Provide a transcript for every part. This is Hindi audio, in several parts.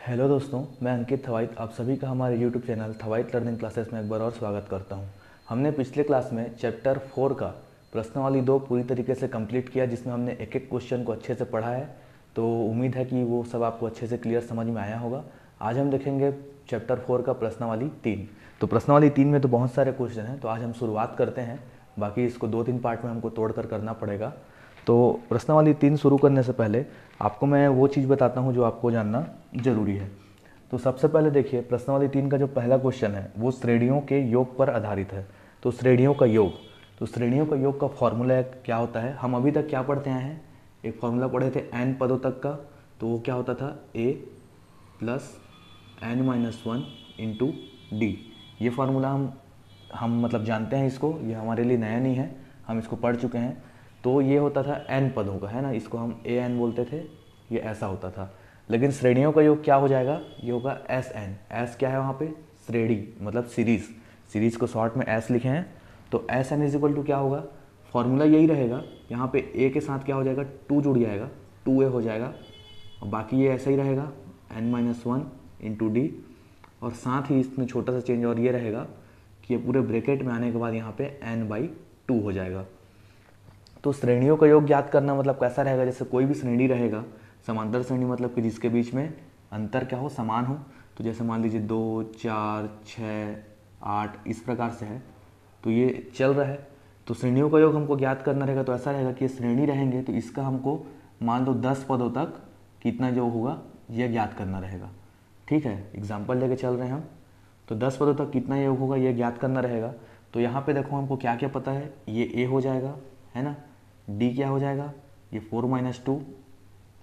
हेलो दोस्तों, मैं अंकित थवाइट आप सभी का हमारे यूट्यूब चैनल थवाइट लर्निंग क्लासेस में एक बार और स्वागत करता हूं। हमने पिछले क्लास में चैप्टर 4 का प्रश्नावली 2 पूरी तरीके से कंप्लीट किया, जिसमें हमने एक एक क्वेश्चन को अच्छे से पढ़ा है। तो उम्मीद है कि वो सब आपको अच्छे से क्लियर समझ में आया होगा। आज हम देखेंगे चैप्टर 4 का प्रश्नावली 3। तो प्रश्नावली 3 में तो बहुत सारे क्वेश्चन हैं, तो आज हम शुरुआत करते हैं। बाकी इसको 2-3 पार्ट में हमको तोड़ कर करना पड़ेगा। तो प्रश्नावली 3 शुरू करने से पहले आपको मैं वो चीज़ बताता हूँ जो आपको जानना ज़रूरी है। तो सबसे पहले देखिए, प्रश्नावली 3 का जो पहला क्वेश्चन है वो श्रेणियों के योग पर आधारित है। तो श्रेणियों का योग, तो श्रेणियों का योग का फॉर्मूला क्या होता है? हम अभी तक क्या पढ़ते आए हैं? एक फॉर्मूला पढ़े थे एन पदों तक का। तो वो क्या होता था? A plus N minus one into D. ये फार्मूला हम मतलब जानते हैं इसको, ये हमारे लिए नया नहीं है, हम इसको पढ़ चुके हैं। तो ये होता था एन पदों का, है ना, इसको हम ए एन बोलते थे, ये ऐसा होता था। लेकिन श्रेणियों का योग क्या हो जाएगा? ये होगा एस एन। एस क्या है वहाँ पे? श्रेणी मतलब सीरीज, सीरीज को शॉर्ट में एस लिखे हैं। तो S N is equal to क्या होगा? फॉर्मूला यही रहेगा। यहाँ पे ए के साथ क्या हो जाएगा? टू जुड़ जाएगा, टू ए हो जाएगा, और बाकी ये ऐसा ही रहेगा N minus one into D. और साथ ही इसमें छोटा सा चेंज और ये रहेगा कि ये पूरे ब्रैकेट में आने के बाद यहाँ पे एन बाई टू हो जाएगा। तो श्रेणियों का योग ज्ञात करना मतलब कैसा रहेगा? जैसे कोई भी श्रेणी रहेगा, समांतर श्रेणी मतलब कि जिसके बीच में अंतर क्या हो? समान हो। तो जैसे मान लीजिए 2, 4, 6, 8 इस प्रकार से है, तो ये चल रहा है। तो श्रेणियों का योग हमको ज्ञात करना रहेगा। तो ऐसा रहेगा कि श्रेणी रहेंगे तो इसका हमको मान लो 10 पदों तक कितना योग होगा यह ज्ञात करना रहेगा। ठीक है, एग्जाम्पल लेके चल रहे हैं हम। तो 10 पदों तक कितना योग होगा यह ज्ञात करना रहेगा। तो यहाँ पे देखो हमको क्या क्या पता है। ये ए हो जाएगा, है ना। डी क्या हो जाएगा? ये 4 माइनस टू,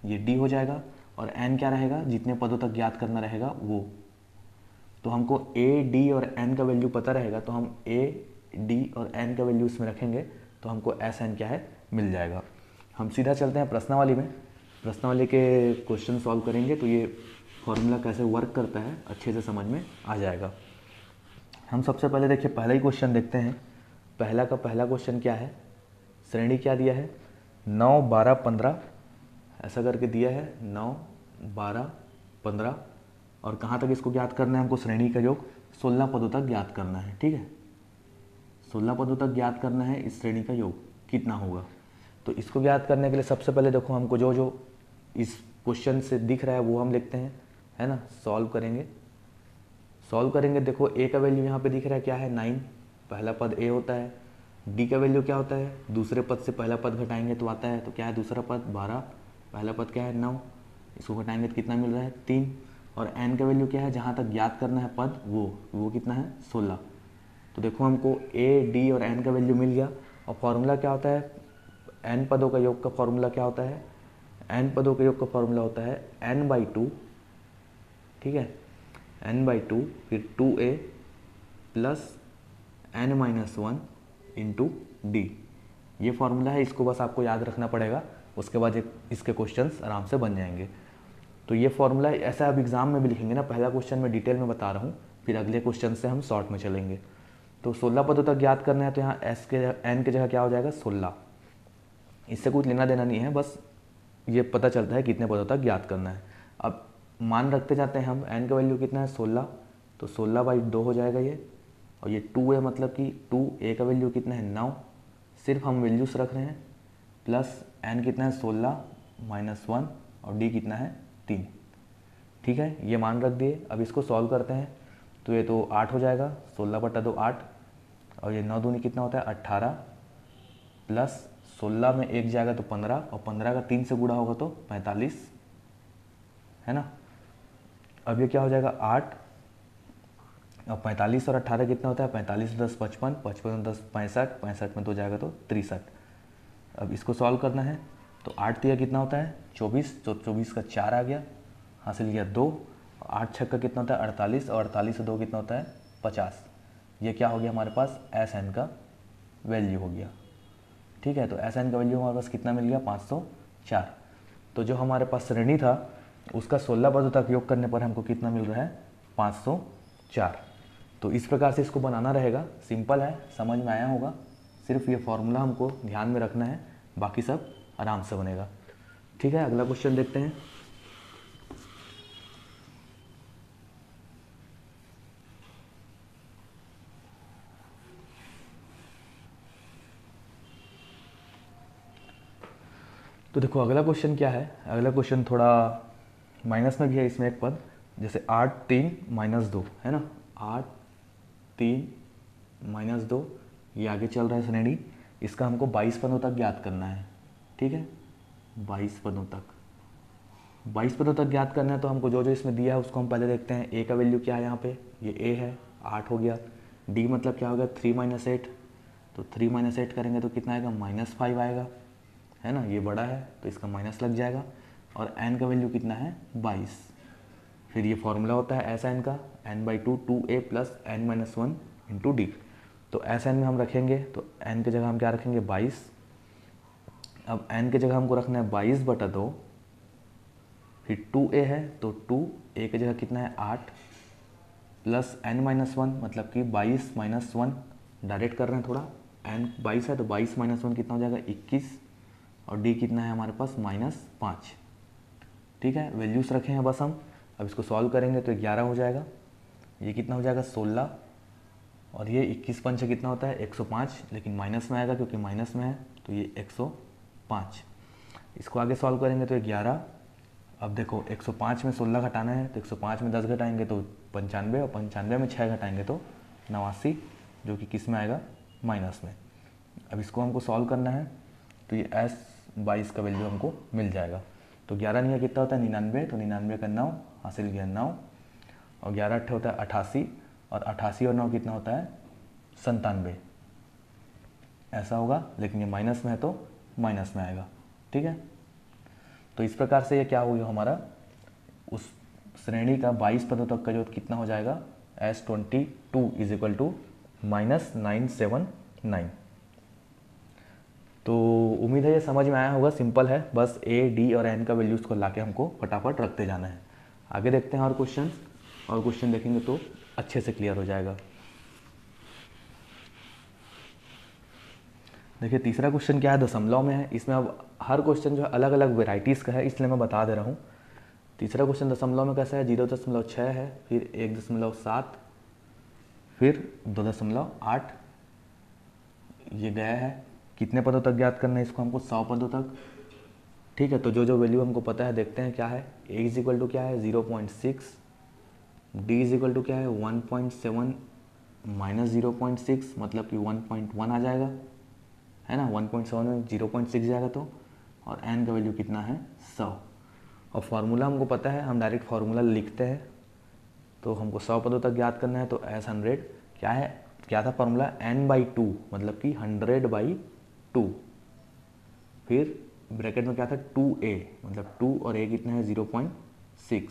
ये डी हो जाएगा। और एन क्या रहेगा? जितने पदों तक ज्ञात करना रहेगा वो। तो हमको ए डी और एन का वैल्यू पता रहेगा, तो हम ए डी और एन का वैल्यू इसमें रखेंगे, तो हमको एस एन क्या है? मिल जाएगा। हम सीधा चलते हैं प्रश्नावली में। प्रश्नावली के क्वेश्चन सॉल्व करेंगे तो ये फॉर्मूला कैसे वर्क करता है अच्छे से समझ में आ जाएगा। हम सबसे पहले देखिए पहला ही क्वेश्चन देखते हैं। पहला का पहला क्वेश्चन क्या है? श्रेणी क्या दिया है? 9, 12, 15 ऐसा करके दिया है। 9, 12, 15 और कहाँ तक इसको ज्ञात करना है हमको? श्रेणी का योग 16 पदों तक ज्ञात करना है। ठीक है, 16 पदों तक ज्ञात करना है। इस श्रेणी का योग कितना होगा? तो इसको ज्ञात करने के लिए सबसे पहले देखो हमको जो जो इस क्वेश्चन से दिख रहा है वो हम लिखते हैं, है ना। सॉल्व करेंगे। देखो ए का वैल्यू यहाँ पे दिख रहा है क्या है? 9, पहला पद ए होता है। डी का वैल्यू क्या होता है? दूसरे पद से पहला पद घटाएंगे तो आता है, तो क्या है? दूसरा पद 12, पहला पद क्या है? 9, इसको घटाएंगे तो कितना मिल रहा है? 3। और एन का वैल्यू क्या है? जहाँ तक ज्ञात करना है पद वो कितना है? 16। तो देखो हमको ए डी और एन का वैल्यू मिल गया। और फॉर्मूला क्या होता है? एन पदों का योग का फॉर्मूला क्या होता है? एन पदों का योग का फॉर्मूला होता है एन बाई टू। ठीक है, एन बाई टू, फिर 2a plus N minus one into D. ये फॉर्मूला है, इसको बस आपको याद रखना पड़ेगा। उसके बाद इसके क्वेश्चंस आराम से बन जाएंगे। तो ये फॉर्मूला ऐसा अब एग्जाम में भी लिखेंगे ना। पहला क्वेश्चन में डिटेल में बता रहा हूँ, फिर अगले क्वेश्चन से हम शॉर्ट में चलेंगे। तो 16 पदों तक ज्ञात करना है, तो यहाँ एस के एन की जगह क्या हो जाएगा? 16। इससे कुछ लेना देना नहीं है, बस ये पता चलता है कितने पदों तक ज्ञात करना है। अब मान रखते जाते हैं हम। एन का वैल्यू कितना है? 16, तो 16 बाई 2 हो जाएगा ये। और ये 2 है मतलब कि 2 ए का वैल्यू कितना है? 9, सिर्फ हम वैल्यूज रख रहे हैं। प्लस एन कितना है? 16 माइनस 1 और डी कितना है? 3। ठीक है, ये मान रख दिए। अब इसको सॉल्व करते हैं तो ये तो 8 हो जाएगा। 16 बटा 2 8, और ये 9 दूनी कितना होता है? 18, प्लस 16 में 1 जाएगा तो 15, और 15 का 3 से गुणा होगा तो 45, है ना। अब ये क्या हो जाएगा? 8 और 45 और 18 कितना होता है? 45 10 55, 55 10 65, 65 में 2 जाएगा तो 63। अब इसको सॉल्व करना है तो 8 दिया कितना होता है? 24, तो 24 का 4 आ गया, हासिल किया 2। 8 छक्का कितना होता है? 48, और 48 से 2 कितना होता है? 50। ये क्या हो गया हमारे पास? एस एन का वैल्यू हो गया। ठीक है, तो एस एन का वैल्यू हमारे पास कितना मिल गया? 504। तो जो हमारे पास श्रेणी था उसका 16 पदों तक योग करने पर हमको कितना मिल रहा है? 504। तो इस प्रकार से इसको बनाना रहेगा। सिंपल है, समझ में आया होगा। सिर्फ ये फॉर्मूला हमको ध्यान में रखना है, बाकी सब आराम से बनेगा। ठीक है, अगला क्वेश्चन देखते हैं। तो देखो अगला क्वेश्चन क्या है, अगला क्वेश्चन थोड़ा माइनस में भी है, इसमें एक पद, जैसे 8 3 -2 है ना, 8 3 -2, ये आगे चल रहा है श्रेणी, इसका हमको 22 पदों तक ज्ञात करना है। ठीक है, 22 पदों तक, 22 पदों तक ज्ञात करना है। तो हमको जो जो इसमें दिया है उसको हम पहले देखते हैं। ए का वैल्यू क्या है यहाँ पे, ये ए है, 8 हो गया। डी मतलब क्या होगा, 3 - 8, तो 3 - 8 करेंगे तो कितना आएगा, -5 आएगा, है ना, ये बड़ा है तो इसका माइनस लग जाएगा। और एन का वैल्यू कितना है, 22। फिर ये फॉर्मूला होता है एस एन का, n/2 2a + n-1 × d। तो एस एन में हम रखेंगे तो एन की जगह हम क्या रखेंगे, 22। अब एन की जगह हमको रखना है 22/2, फिर 2a है तो 2a की जगह कितना है, 8 + n-1 मतलब कि 22 - 1, डायरेक्ट कर रहे हैं थोड़ा, n 22 है तो 22 - 1 कितना हो जाएगा, 21, और d कितना है हमारे पास, -5। ठीक है, वैल्यूज़ रखे हैं बस हम। अब इसको सॉल्व करेंगे तो 11 हो जाएगा, ये कितना हो जाएगा, 16, और ये 21 पंच कितना होता है, 105, लेकिन माइनस में आएगा क्योंकि माइनस में है तो ये 105। इसको आगे सॉल्व करेंगे तो 11। अब देखो 105 में 16 घटाना है तो 105 में 10 घटाएंगे तो 95, और 95 में 6 घटाएंगे तो 89, जो कि किस में आएगा, माइनस में। अब इसको हमको सॉल्व करना है तो ये S22 का वैल्यू हमको मिल जाएगा। तो 11 नहीं कितना होता है, 99, तो 99 का 9 हासिल किया 9, और 11 8 होता है 88, और 88 और 9 कितना होता है, 97, ऐसा होगा। लेकिन ये माइनस में है तो माइनस में आएगा। ठीक है, तो इस प्रकार से ये क्या हो गया हमारा, उस श्रेणी का 22 पदों तक का जो कितना हो जाएगा, S22 = -979। तो उम्मीद है ये समझ में आया होगा, सिंपल है, बस ए डी और एन का वैल्यूज़ को लाके हमको फटाफट रखते जाना है। आगे देखते हैं और क्वेश्चन देखेंगे तो अच्छे से क्लियर हो जाएगा। देखिए तीसरा क्वेश्चन क्या है, दशमलव में है। इसमें अब हर क्वेश्चन जो है अलग अलग वेराइटीज़ का है, इसलिए मैं बता दे रहा हूँ। तीसरा क्वेश्चन दशमलव में कैसा है, 0.6 है, फिर 1.7, फिर 2.8, ये गया है। कितने पदों तक ज्ञात करना है इसको हमको, 100 पदों तक। ठीक है, तो जो जो वैल्यू हमको पता है देखते हैं क्या है। ए = क्या है, 0.6, डी = क्या है, 1.7 - 0.6 मतलब कि 1.1 आ जाएगा, है ना, 1.7 में 0.6 जाएगा तो, और एन का वैल्यू कितना है, 100। और फार्मूला हमको पता है, हम डायरेक्ट फार्मूला लिखते हैं। तो हमको 100 पदों तक ज्ञात करना है तो S100 क्या है, क्या था फार्मूला, n/2 मतलब कि 100/2, फिर ब्रैकेट में क्या था, 2a मतलब 2 और a कितना है, 0.6,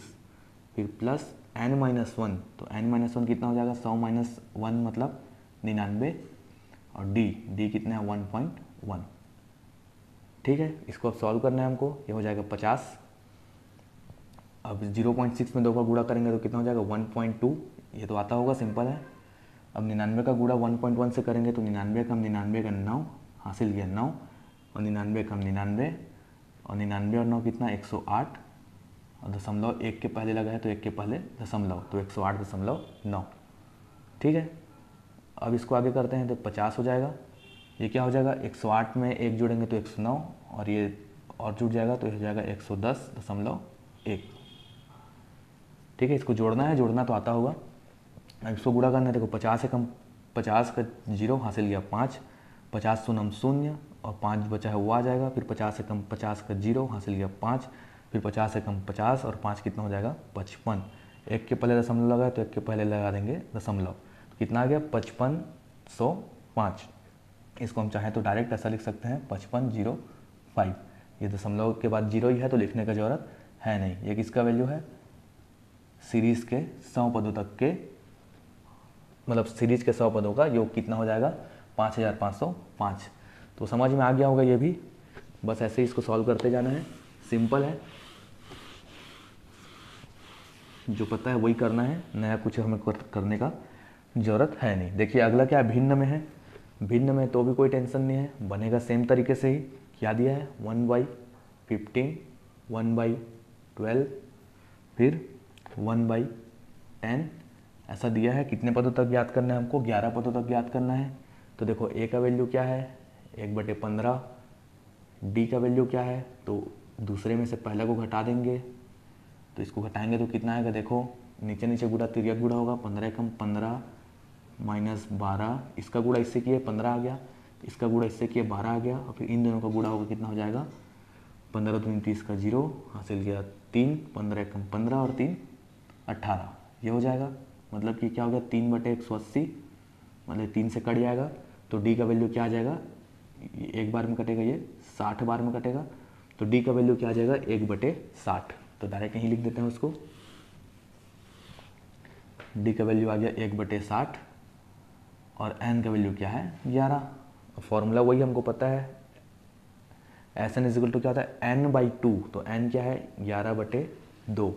फिर प्लस n-1, तो n-1 कितना हो जाएगा, 100 - 1 मतलब 99, और d कितना है, 1.1। ठीक है, इसको अब सॉल्व करना है हमको, ये हो जाएगा 50। अब 0.6 में 2 का गुणा करेंगे तो कितना हो जाएगा, 1.2, ये तो आता होगा, सिंपल है। अब 99 का गुणा 1.1 से करेंगे तो 99 कम 99 का 9 हासिल किया 9, और 99 कम 99, और 99 और 9 कितना, 108, और दशमलव 1 के पहले लगा है तो 1 के पहले दशमलव, तो 108.9। ठीक है, अब इसको आगे करते हैं तो 50 हो जाएगा। ये क्या हो जाएगा, 108 में 1 जोड़ेंगे तो 109, और ये और जुड़ जाएगा तो ये हो जाएगा 110.1। ठीक है, इसको जोड़ना है, जोड़ना तो आता होगा। अब इसको गुणा करना है, देखो 50 से कम 50 का 0 हासिल किया 5, 50 शून्य 0, और 5 बचा है वो आ जाएगा। फिर 50 से कम 50 का 0 हासिल किया 5, फिर 50 से कम 50, और 5 कितना हो जाएगा, 55। 1 के पहले दशमलव लगा है तो 1 के पहले लगा देंगे दशमलव, तो कितना आ गया, 5505। इसको हम चाहें तो डायरेक्ट ऐसा लिख सकते हैं, 5505। ये दशमलव के बाद 0 ही है तो लिखने का ज़रूरत है नहीं। ये किसका वैल्यू है, सीरीज़ के 100 पदों तक के, मतलब सीरीज़ के 100 पदों का योग कितना हो जाएगा, 5505। तो समझ में आ गया होगा ये भी, बस ऐसे ही इसको सॉल्व करते जाना है, सिंपल है, जो पता है वही करना है, नया कुछ हमें करने का ज़रूरत है नहीं। देखिए अगला क्या है, भिन्न में है। भिन्न में तो भी कोई टेंशन नहीं है, बनेगा सेम तरीके से ही। क्या दिया है, 1/15, 1/12, फिर 1/10, ऐसा दिया है। कितने पदों तक ज्ञात करना है हमको, 11 पदों तक ज्ञात करना है। तो देखो ए का वैल्यू क्या है, 1/15, डी का वैल्यू क्या है, तो दूसरे में से पहले को घटा देंगे, तो इसको घटाएंगे तो कितना आएगा, देखो नीचे नीचे गुड़ा तिर्यक गुड़ा होगा, 15 एकम 15 माइनस 12, इसका गुड़ा इससे किए 15 आ गया, इसका गुड़ा इससे किए 12 आ गया, और फिर इन दोनों का गुड़ा होगा, कितना हो जाएगा 15 दूनी 30 का 0 हासिल किया 3, 15 एकम 15 और 3 18, ये हो जाएगा। मतलब कि क्या हो गया 3/180, मतलब 3 से कट जाएगा, तो डी का वैल्यू क्या आ जाएगा, एक बार में कटेगा, ये 60 बार में कटेगा, तो डी का वैल्यू क्या आ जाएगा 1/60। तो डायरेक्ट यहीं लिख देते हैं उसको, डी का वैल्यू आ गया 1/60 और एन का वैल्यू क्या है 11। फॉर्मूला वही हमको पता है, एस एन इजिकल टू क्या होता है n/2, तो n क्या है 11/2,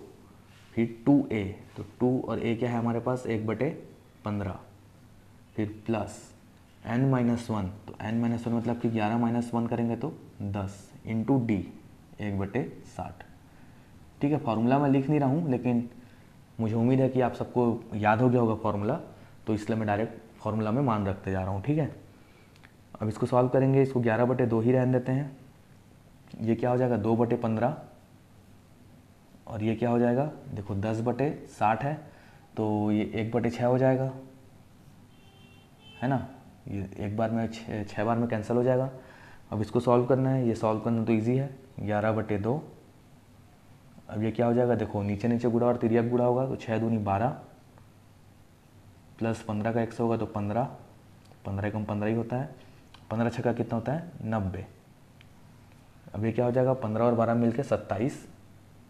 फिर 2a, तो 2 और a क्या है हमारे पास 1/15, फिर प्लस n-1, तो n-1 मतलब कि 11-1 करेंगे तो 10 इंटू डी 1/60। ठीक है, फार्मूला मैं लिख नहीं रहा हूँ, लेकिन मुझे उम्मीद है कि आप सबको याद हो गया होगा फार्मूला, तो इसलिए मैं डायरेक्ट फार्मूला में मान रखते जा रहा हूँ। ठीक है, अब इसको सॉल्व करेंगे, इसको 11/2 ही रहने देते हैं, ये क्या हो जाएगा 2/15, और ये क्या हो जाएगा, देखो 10/60 है, तो ये 1/6 हो जाएगा, है ना, ये एक बार में 6 बार में कैंसिल हो जाएगा। अब इसको सॉल्व करना है, ये सॉल्व करना तो इजी है, 11/2, अब ये क्या हो जाएगा, देखो नीचे नीचे गुड़ा और तिर्यक गुड़ा होगा, तो 6 दूनी 12 प्लस 15 का 100 होगा तो 15, 15 एकम 15 ही होता है, 15 छक्का कितना होता है 90। अब ये क्या हो जाएगा 15 और 12 मिलके 27,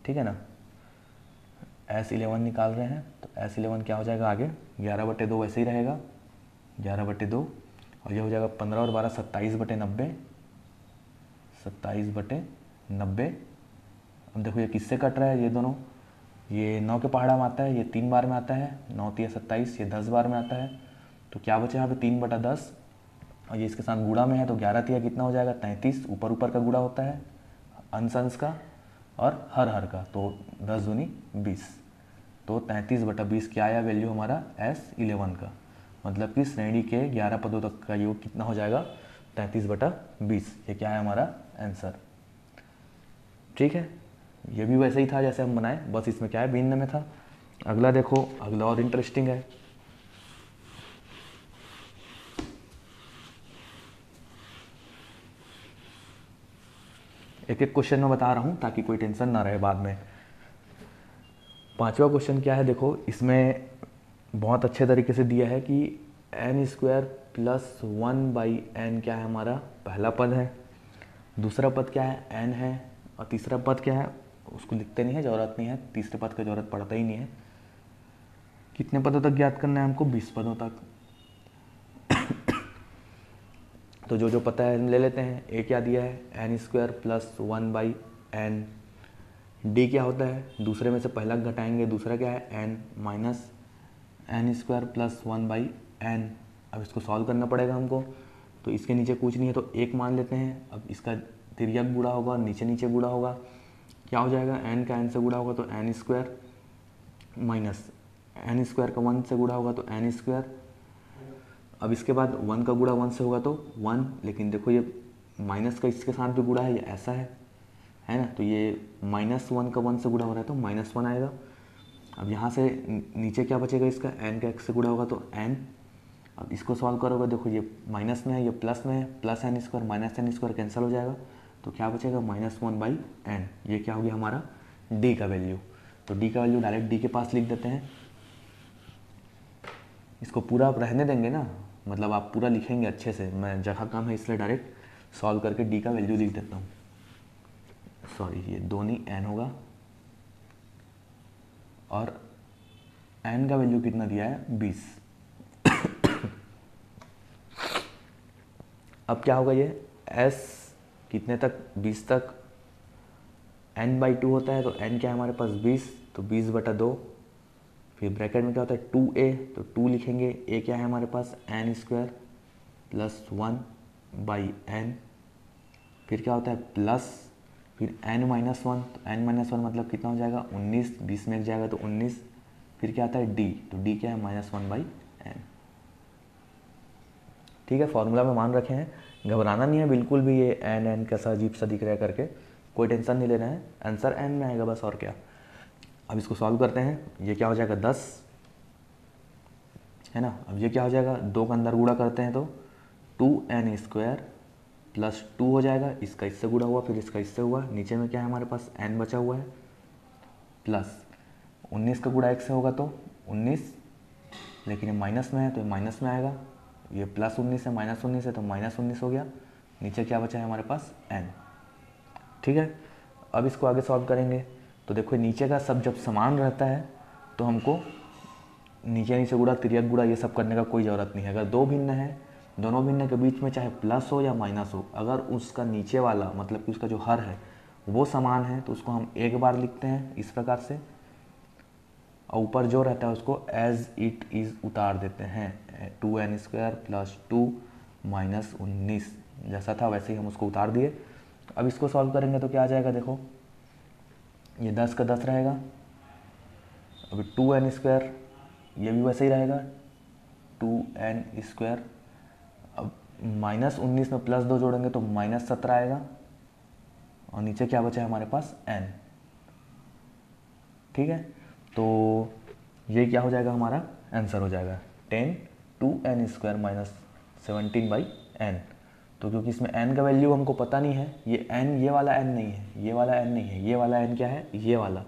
ठीक है ना। S11 निकाल रहे हैं, तो S11 क्या हो जाएगा आगे 11/2 वैसे ही रहेगा, 11/2, और ये हो जाएगा 15 और 12 27/90, 27/90। अब देखो ये किससे कट रहा है, ये दोनों, ये 9 के पहाड़ा में आता है, ये 3 बार में आता है, 9 3 27, ये 10 बार में आता है, तो क्या बचे यहाँ पे 3/10, और ये इसके साथ गुड़ा में है, तो 11 3 कितना हो जाएगा 33, ऊपर ऊपर का गुड़ा होता है, अंश अंश का और हर हर का, तो 10 दूनी 20, तो 33/20 क्या आया वैल्यू हमारा S11 का। मतलब कि श्रेणी के 11 पदों तक का योग कितना हो जाएगा 33/20, ये क्या है हमारा आंसर। ठीक है, ये भी वैसे ही था जैसे हम बनाए, बस इसमें क्या है भिन्न में था। अगला देखो, अगला और इंटरेस्टिंग है, एक एक क्वेश्चन में बता रहा हूँ ताकि कोई टेंशन ना रहे बाद में। 5वां क्वेश्चन क्या है, देखो इसमें बहुत अच्छे तरीके से दिया है कि n² + 1/n क्या है हमारा पहला पद है, दूसरा पद क्या है n है, और तीसरा पद क्या है उसको लिखते नहीं है, ज़रूरत नहीं है, तीसरे पद की ज़रूरत पड़ता ही नहीं है। कितने पदों तक ज्ञात करना है हमको 20 पदों तक। तो जो जो पता है हम ले लेते हैं। ए क्या दिया है n² + 1/n, डी क्या होता है दूसरे में से पहला घटाएंगे, दूसरा क्या है n माइनस n² + 1/n। अब इसको सॉल्व करना पड़ेगा हमको, तो इसके नीचे कुछ नहीं है तो एक मान लेते हैं। अब इसका तिर्यक गुणा होगा और नीचे नीचे गुणा होगा, क्या हो जाएगा n का n से गुणा होगा तो n² माइनस n² का 1 से गुणा होगा तो n²। अब इसके बाद 1 का गुणा 1 से होगा तो 1, लेकिन देखो ये माइनस का इसके साथ भी गुणा है, ये ऐसा है ना, तो ये -1 का 1 से गुणा हो रहा है तो -1 आएगा। अब यहाँ से नीचे क्या बचेगा, इसका n का x से गुणा होगा तो n। अब इसको सॉल्व करोगे, देखो ये माइनस में है ये प्लस में है, plus n² minus n² cancel हो जाएगा, तो क्या बचेगा -1/n। ये क्या हो गया हमारा d का वैल्यू। तो d का वैल्यू डायरेक्ट d के पास लिख देते हैं। इसको पूरा आप रहने देंगे ना, मतलब आप पूरा लिखेंगे अच्छे से, मैं जगह कम है इसलिए डायरेक्ट सॉल्व करके d का वैल्यू लिख देता हूँ। सॉरी, ये दोनों n होगा और n का वैल्यू कितना दिया है 20। अब क्या होगा, ये s कितने तक 20 तक, n/2 होता है तो n क्या है हमारे पास 20, तो 20/2, फिर ब्रैकेट में क्या होता है 2a, तो 2 लिखेंगे, a क्या है हमारे पास n² + 1/n, फिर क्या होता है प्लस, फिर n-1, तो n-1 मतलब कितना हो जाएगा 19, 20 में एक जाएगा तो 19, फिर क्या आता है d, तो d क्या है -1/n। ठीक है, फॉर्मूला में मान रखे हैं, घबराना नहीं है बिल्कुल भी, ये एन एन कैसा अजीब सा दिख रहा है करके, कोई टेंशन नहीं लेना है, आंसर एन में आएगा बस, और क्या। अब इसको सॉल्व करते हैं, ये क्या हो जाएगा 10 है ना। अब ये क्या हो जाएगा, 2 का अंदर गुणा करते हैं तो 2n² प्लस 2 हो जाएगा, इसका इससे गुणा हुआ, फिर इसका इससे हुआ, नीचे में क्या है हमारे पास n बचा हुआ है, प्लस 19 का गुणा 1 से होगा तो 19, लेकिन ये माइनस में है तो ये माइनस में आएगा, ये प्लस 19 है माइनस 19 है तो माइनस 19 हो गया, नीचे क्या बचा है हमारे पास n। ठीक है, अब इसको आगे सॉल्व करेंगे तो देखो नीचे का सब जब समान रहता है तो हमको नीचे नीचे गुणा तिर्यक गुणा ये सब करने का कोई ज़रूरत नहीं है। अगर दो भिन्न है, दोनों भिन्न के बीच में चाहे प्लस हो या माइनस हो, अगर उसका नीचे वाला मतलब कि उसका जो हर है वो समान है तो उसको हम एक बार लिखते हैं इस प्रकार से, और ऊपर जो रहता है उसको एज इट इज़ उतार देते हैं, 2n² प्लस 2 माइनस 19 जैसा था वैसे ही हम उसको उतार दिए। अब इसको सॉल्व करेंगे तो क्या आ जाएगा, देखो ये 10 का 10 रहेगा, अभी 2n² ये भी वैसे ही रहेगा 2n², अब माइनस 19 में प्लस 2 जोड़ेंगे तो माइनस 17 आएगा, और नीचे क्या बचा है हमारे पास n। ठीक है, तो ये क्या हो जाएगा हमारा आंसर हो जाएगा 10 2n² माइनस 17/n। तो क्योंकि इसमें n का वैल्यू हमको पता नहीं है, ये n ये वाला n नहीं है, ये वाला n नहीं है, ये वाला n क्या है, ये वाला,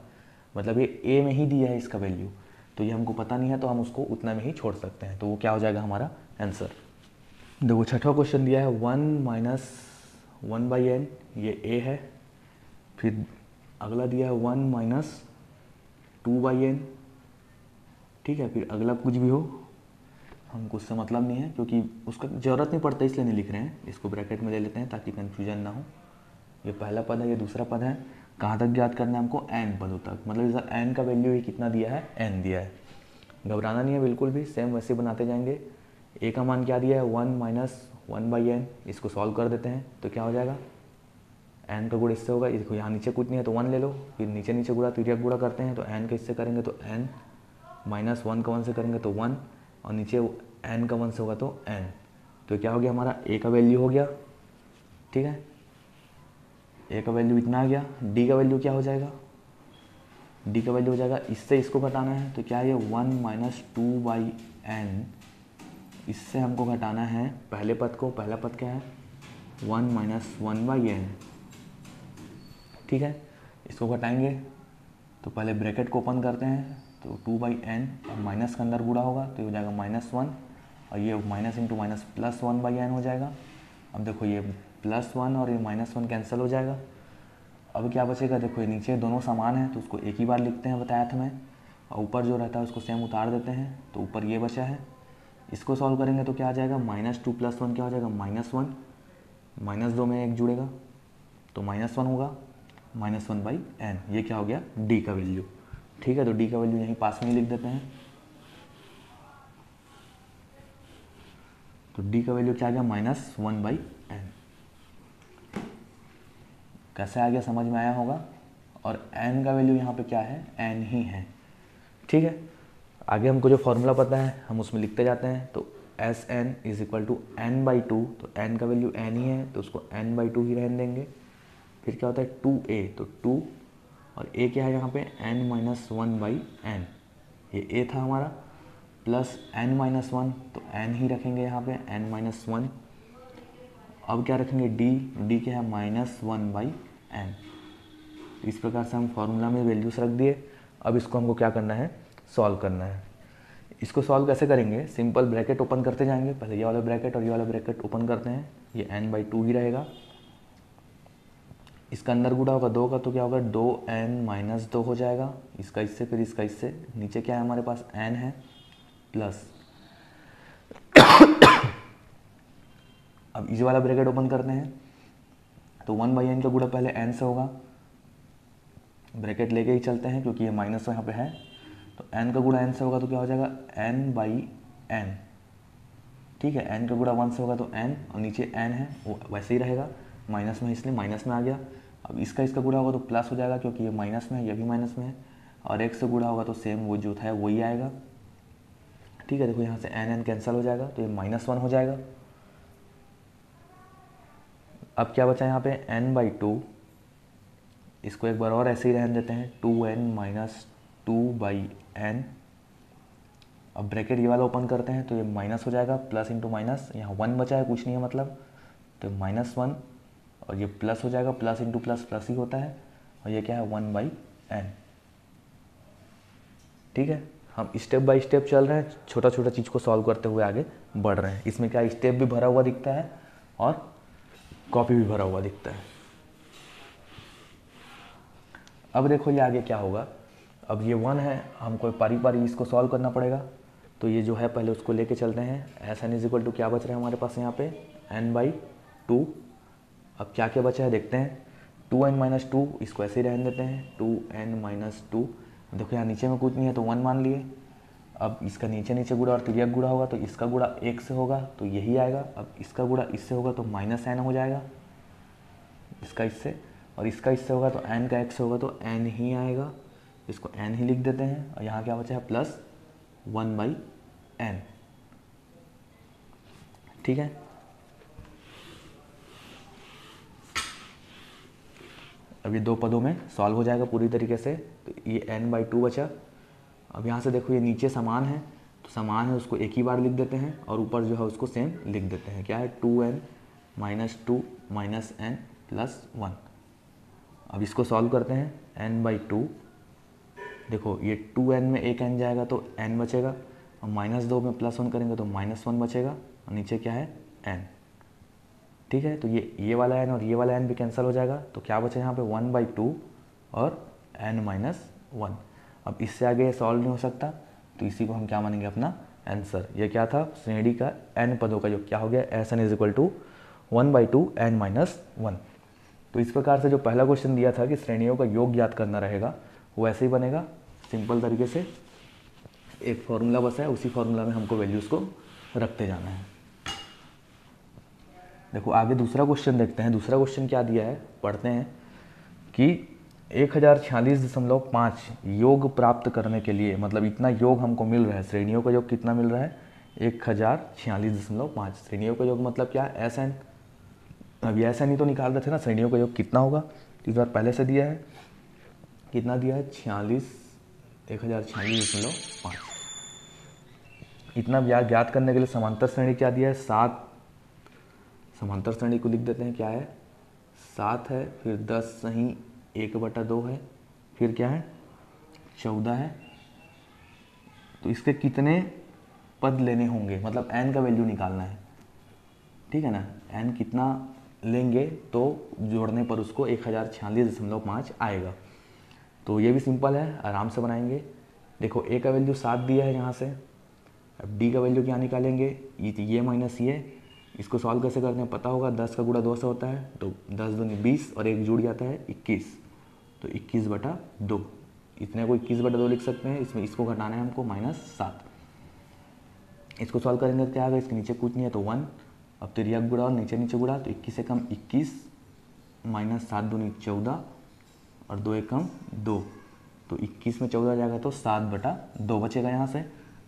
मतलब ये a में ही दिया है इसका वैल्यू, तो ये हमको पता नहीं है तो हम उसको उतना में ही छोड़ सकते हैं, तो वो क्या हो जाएगा हमारा आंसर। देखो छठवां क्वेश्चन दिया है 1 माइनस 1/n, ये a है, फिर अगला दिया है 1 माइनस 2/n, ठीक है, फिर अगला कुछ भी हो हमको उससे मतलब नहीं है, क्योंकि उसका ज़रूरत नहीं पड़ता इसलिए नहीं लिख रहे हैं, इसको ब्रैकेट में ले लेते हैं ताकि कन्फ्यूजन ना हो। ये पहला पद है, ये दूसरा पद है, कहाँ तक ज्ञात करना है हमको, n पदों तक, मतलब इधर n का वैल्यू ही कितना दिया है, n दिया है। घबराना नहीं है बिल्कुल भी, सेम वैसे बनाते जाएंगे। a का मान क्या दिया है 1 माइनस 1/n, इसको सॉल्व कर देते हैं तो क्या हो जाएगा, n का गुणा इससे होगा, देखो यहाँ नीचे कुछ नहीं है तो 1 ले लो, फिर नीचे नीचे गुणा तिर्यक गुणा करते हैं तो n का इससे करेंगे तो n, माइनस 1 का 1 से करेंगे तो 1, और नीचे n का 1 से होगा तो n, तो क्या हो गया हमारा a का वैल्यू हो गया। ठीक है, a का वैल्यू इतना आ गया, d का वैल्यू क्या हो जाएगा, d का वैल्यू हो जाएगा, इससे इसको घटाना है तो क्या है, 1 माइनस 2/n, इससे हमको घटाना है पहले पद को, पहला पद क्या है 1 माइनस 1/n। ठीक है, इसको घटाएंगे तो पहले ब्रैकेट को ओपन करते हैं तो 2/n, अब माइनस के अंदर गुणा होगा तो ये हो जाएगा -1, और ये minus into minus plus 1/n हो जाएगा। अब देखो ये +1 और ये -1 कैंसिल हो जाएगा, अब क्या बचेगा, देखो ये नीचे दोनों समान है तो उसको एक ही बार लिखते हैं, बताया था मैं, और ऊपर जो रहता है उसको सेम उतार देते हैं, तो ऊपर ये बचा है, इसको सॉल्व करेंगे तो क्या आ जाएगा, -2 + 1 क्या हो जाएगा -1, -2 में 1 जुड़ेगा तो -1 होगा, -1/n, ये क्या हो गया d का वैल्यू। ठीक है, तो d का वैल्यू यहीं पास में ही लिख देते हैं, तो d का वैल्यू क्या आ गया -1/n। कैसे आ गया समझ में आया होगा, और n का वैल्यू यहाँ पे क्या है, n ही है। ठीक है, आगे हमको जो फॉर्मूला पता है हम उसमें लिखते जाते हैं, तो Sn = n/2, तो n का वैल्यू n ही है तो उसको n/2 ही रहने देंगे। फिर क्या होता है 2a, तो 2 और a क्या है यहाँ पे n-1/n, ये a था हमारा, प्लस n-1, तो n ही रखेंगे यहाँ पे n-1। अब क्या रखेंगे d क्या है -1/n। इस प्रकार से हम फॉर्मूला में वैल्यूज रख दिए। अब इसको हमको क्या करना है, सॉल्व करना है। इसको सॉल्व कैसे करेंगे, सिंपल ब्रैकेट ओपन करते जाएंगे, पहले ये वाला ब्रैकेट और ये वाला ब्रैकेट ओपन करते हैं, ये n/2 ही रहेगा, इसका अंदर गुणा होगा 2 का तो क्या होगा 2n-2 हो जाएगा, इसका इससे फिर इसका इससे, नीचे क्या है हमारे पास n है, प्लस अब इस वाला ब्रैकेट ओपन करते हैं तो 1/n का गुणा पहले n से होगा, ब्रैकेट लेके ही चलते हैं क्योंकि ये माइनस यहाँ पे है, तो n का गुणा n से होगा तो क्या हो जाएगा n/n। ठीक है, n का गुणा 1 से होगा तो n, और नीचे n है वो वैसे ही रहेगा, माइनस में इसलिए माइनस में आ गया। अब इसका गुणा होगा तो प्लस हो जाएगा क्योंकि ये माइनस में है, ये भी माइनस में है, और एक से गुणा होगा तो सेम वो जो था वही आएगा। ठीक है, देखो यहाँ से n कैंसिल हो जाएगा तो ये -1 हो जाएगा, अब क्या बचा यहाँ पे n/2, इसको एक बार और ऐसे ही रहने देते हैं 2n-2/n। अब ब्रैकेट ये वाला ओपन करते हैं तो ये माइनस हो जाएगा, प्लस इंटू माइनस, यहाँ 1 बचा है कुछ नहीं है मतलब, तो -1 और ये प्लस हो जाएगा, प्लस इंटू प्लस प्लस ही होता है, और ये क्या है 1/n। ठीक है, हम स्टेप बाय स्टेप चल रहे हैं, छोटा छोटा चीज़ को सॉल्व करते हुए आगे बढ़ रहे हैं। इसमें क्या स्टेप भी भरा हुआ दिखता है और कॉपी भी भरा हुआ दिखता है। अब देखो ये आगे क्या होगा। अब ये 1 है, हमको पारी पारी इसको सॉल्व करना पड़ेगा। तो ये जो है पहले उसको लेके चलते हैं। S N is equal to क्या बच रहा है हमारे पास यहाँ पे n/2। अब क्या क्या बचा है देखते हैं। 2n-2 इसको ऐसे ही रहने देते हैं 2n-2। देखो यहाँ नीचे में कुछ नहीं है तो 1 मान लिए। अब इसका नीचे नीचे गुणा और तिर्यक गुणा होगा तो इसका गुणा 1 से होगा तो यही आएगा। अब इसका गुणा इससे होगा तो -n हो जाएगा, इसका इससे, और इसका इससे होगा तो n का x होगा तो n ही आएगा, इसको n ही लिख देते हैं। और यहाँ क्या बचा है प्लस 1/n। ठीक है, अब ये दो पदों में सॉल्व हो जाएगा पूरी तरीके से। तो ये n/2 बचा। अब यहाँ से देखो ये नीचे समान है तो समान है उसको एक ही बार लिख देते हैं, और ऊपर जो है उसको सेम लिख देते हैं। क्या है 2n-2 -n + 1। अब इसको सॉल्व करते हैं n/2। देखो ये 2n में एक n जाएगा तो n बचेगा, और -2 में +1 करेंगे तो -1 बचेगा, और नीचे क्या है n। ठीक है, तो ये वाला n और ये वाला n भी कैंसिल हो जाएगा। तो क्या बचा यहाँ पे 1/2 और n-1। अब इससे आगे सॉल्व नहीं हो सकता तो इसी को हम क्या मानेंगे अपना आंसर। ये क्या था श्रेणी का n पदों का योग क्या हो गया Sn is equal to 1/2 n-1। तो इस प्रकार से जो पहला क्वेश्चन दिया था कि श्रेणियों का योग ज्ञात करना रहेगा वो ऐसे ही बनेगा सिंपल तरीके से। एक फॉर्मूला बस है, उसी फॉर्मूला में हमको वैल्यूज़ को रखते जाना है। देखो आगे दूसरा क्वेश्चन देखते हैं। दूसरा क्वेश्चन क्या दिया है पढ़ते हैं कि 1046.5 योग प्राप्त करने के लिए, मतलब इतना योग हमको मिल रहा है। श्रेणियों का योग कितना मिल रहा है 1046.5। श्रेणियों का योग मतलब क्या एस एन। अब ये ऐसा नहीं तो निकाल रहे थे ना श्रेणियों का योग कितना होगा, तो इस बार पहले से दिया है। कितना दिया है 1046.5। इतना ज्ञात करने के लिए समांतर श्रेणी क्या दिया है 7। समांतर श्रेणी को लिख देते हैं क्या है 7 है, फिर 10 सही 1/2 है, फिर क्या है 14 है। तो इसके कितने पद लेने होंगे, मतलब n का वैल्यू निकालना है। ठीक है ना, n कितना लेंगे तो जोड़ने पर उसको 1046.5 आएगा। तो ये भी सिंपल है, आराम से बनाएंगे। देखो a का वैल्यू 7 दिया है यहाँ से। अब d का वैल्यू क्या निकालेंगे, ये माइनस ये। इसको सॉल्व कैसे करते हैं पता होगा, 10 का गुणा 2 से होता है तो 10 दूनी 20 और एक जुड़ जाता है 21, तो 21/2। इतने को 21/2 लिख सकते हैं। इसमें इसको घटाना है हमको -7। इसको सॉल्व करेंगे तो क्या आएगा, इसके नीचे कुछ नहीं है तो 1। अब तिर्यक गुणा और नीचे नीचे गुणा तो 21 से कम 21 -7 दूनी 14 और 2 एकम 2, तो 21 में 14 जाएगा तो 7/2 बचेगा यहाँ से।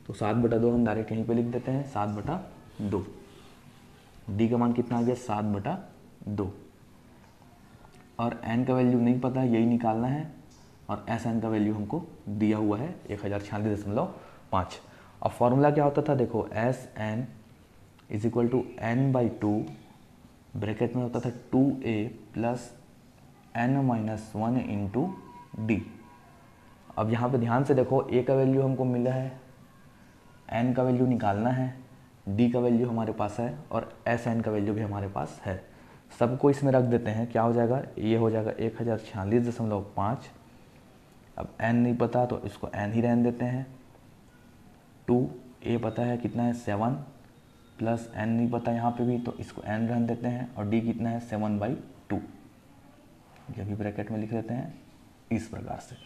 तो 7/2 हम डायरेक्ट यहीं पे लिख देते हैं 7/2। डी का मान कितना आ गया 7/2। और n का वैल्यू नहीं पता है, यही निकालना है। और एस एन का वैल्यू हमको दिया हुआ है 1046.5। अब फॉर्मूला क्या होता था देखो, S N is equal to n/2 bracket में होता था 2a + n-1 इंटू डी। अब यहाँ पे ध्यान से देखो a का वैल्यू हमको मिला है, n का वैल्यू निकालना है, d का वैल्यू हमारे पास है, और एस एन का वैल्यू भी हमारे पास है। सबको इसमें रख देते हैं, क्या हो जाएगा, ये हो जाएगा 1046.5। अब n नहीं पता तो इसको n ही रहने देते हैं। 2a पता है कितना है 7 प्लस n नहीं पता यहाँ पे भी तो इसको n रहने देते हैं, और d कितना है 7/2। ये भी ब्रैकेट में लिख देते हैं इस प्रकार से।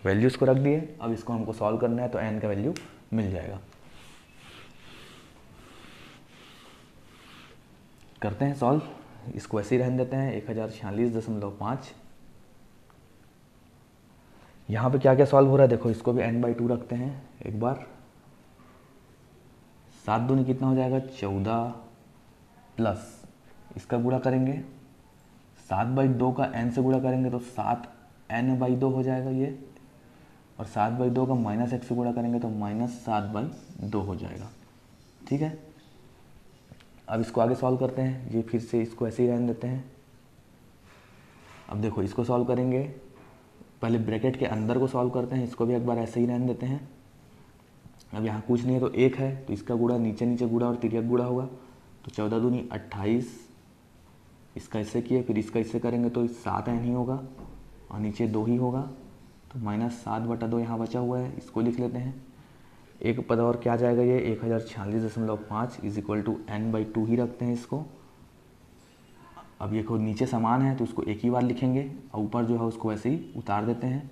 वैल्यूज़ को रख दिए, अब इसको हमको सॉल्व करना है तो n का वैल्यू मिल जाएगा। करते हैं सॉल्व, इसको ऐसे ही रहने देते हैं 1046.5। यहाँ पे क्या क्या सॉल्व हो रहा है देखो, इसको भी n/2 रखते हैं एक बार। 7 दूनी कितना हो जाएगा 14 प्लस इसका गुणा करेंगे 7/2 का n से गुणा करेंगे तो 7n/2 हो जाएगा ये, और 7/2 का -1 से गुणा करेंगे तो -7/2 हो जाएगा। ठीक है, अब इसको आगे सॉल्व करते हैं। ये फिर से इसको ऐसे ही रहने देते हैं। अब देखो इसको सॉल्व करेंगे, पहले ब्रैकेट के अंदर को सॉल्व करते हैं, इसको भी एक बार ऐसे ही रहने देते हैं। अब यहाँ कुछ नहीं है तो 1 है, तो इसका गुणा नीचे नीचे गुणा और तिर्यक गुणा होगा, तो 14 दूनी 28, इसका इससे किए, फिर इसका इससे करेंगे तो 7n ही होगा और नीचे 2 ही होगा, तो -7/2 यहाँ बचा हुआ है, इसको लिख लेते हैं। एक पद और क्या जाएगा, ये 1046.5 = n/2 ही रखते हैं इसको। अब ये को नीचे समान है तो उसको एक ही बार लिखेंगे और ऊपर जो है उसको ऐसे ही उतार देते हैं,